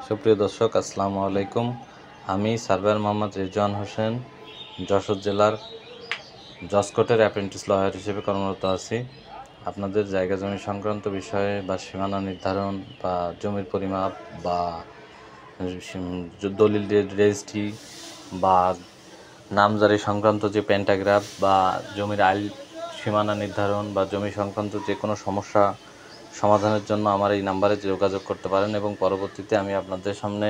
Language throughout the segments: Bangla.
সুপ্রিয় দর্শক, আসসালামু আলাইকুম। আমি সার্ভেয়ার মোহাম্মদ রিজওয়ান হোসেন, যশোর জেলার জসকোটের অ্যাপ্রেন্টিস লয়ার হিসেবে কর্মরত আছি। আপনাদের জায়গা জমি সংক্রান্ত বিষয়ে বা সীমানা নির্ধারণ বা জমির পরিমাপ বা দলিল রেজিস্ট্রি বা নামজারি সংক্রান্ত যে পেন্টাগ্রাফ বা জমির আইল সীমানা নির্ধারণ বা জমি সংক্রান্ত যে কোনো সমস্যা সমাধানের জন্য আমার এই নাম্বারে যোগাযোগ করতে পারেন এবং পরবর্তীতে আমি আপনাদের সামনে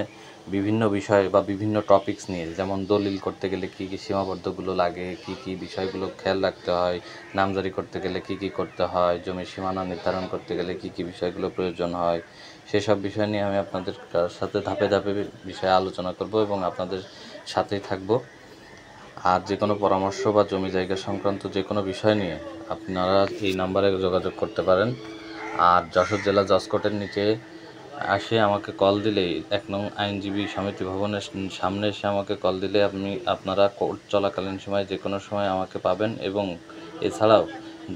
বিভিন্ন বিষয় বা বিভিন্ন টপিকস নিয়ে, যেমন দলিল করতে গেলে কী কী সীমাবদ্ধগুলো লাগে, কী কী বিষয়গুলো খেয়াল রাখতে হয়, নামজারি করতে গেলে কী কী করতে হয়, জমির সীমানা নির্ধারণ করতে গেলে কী কী বিষয়গুলো প্রয়োজন হয়, সেসব বিষয় নিয়ে আমি আপনাদের সাথে ধাপে ধাপে বিষয়ে আলোচনা করব এবং আপনাদের সাথেই থাকব। আর যে কোনো পরামর্শ বা জমি জায়গা সংক্রান্ত যে কোনো বিষয় নিয়ে আপনারা এই নাম্বারে যোগাযোগ করতে পারেন। আর যশোর জেলা জসকোটের নিচে আসে আমাকে কল দিলেই ১ নং আইনজীবী সমিতি ভবনের সামনে এসে আমাকে কল দিলে আপনারা কোর্ট চলাকালীন সময় যে কোনো সময় আমাকে পাবেন। এবং এছাড়াও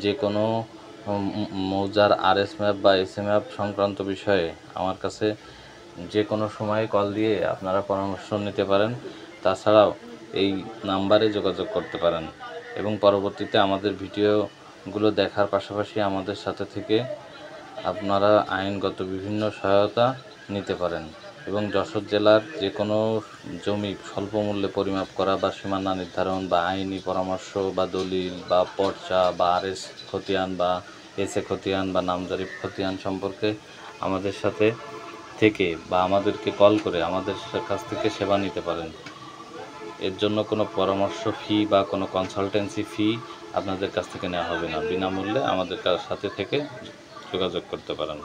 যে কোনো মৌজার RS ম্যাপ বা SA ম্যাপ সংক্রান্ত বিষয়ে আমার কাছে যে কোনো সময় কল দিয়ে আপনারা পরামর্শ নিতে পারেন। তাছাড়াও এই নাম্বারে যোগাযোগ করতে পারেন এবং পরবর্তীতে আমাদের ভিডিওগুলো দেখার পাশাপাশি আমাদের সাথে থেকে আপনারা আইনগত বিভিন্ন সহায়তা নিতে পারেন। এবং যশোর জেলার যে কোনো জমি স্বল্প মূল্যে পরিমাপ করা বা সীমানা নির্ধারণ বা আইনি পরামর্শ বা দলিল বা পর্চা বা RS খতিয়ান বা SA খতিয়ান বা নামজারি খতিয়ান সম্পর্কে আমাদের সাথে থেকে বা আমাদেরকে কল করে আমাদের কাছ থেকে সেবা নিতে পারেন। এর জন্য কোনো পরামর্শ ফি বা কোনো কনসালটেন্সি ফি আপনাদের কাছ থেকে নেওয়া হবে না। বিনামূল্যে আমাদের সাথে থেকে যোগাযোগ করতে পারেন।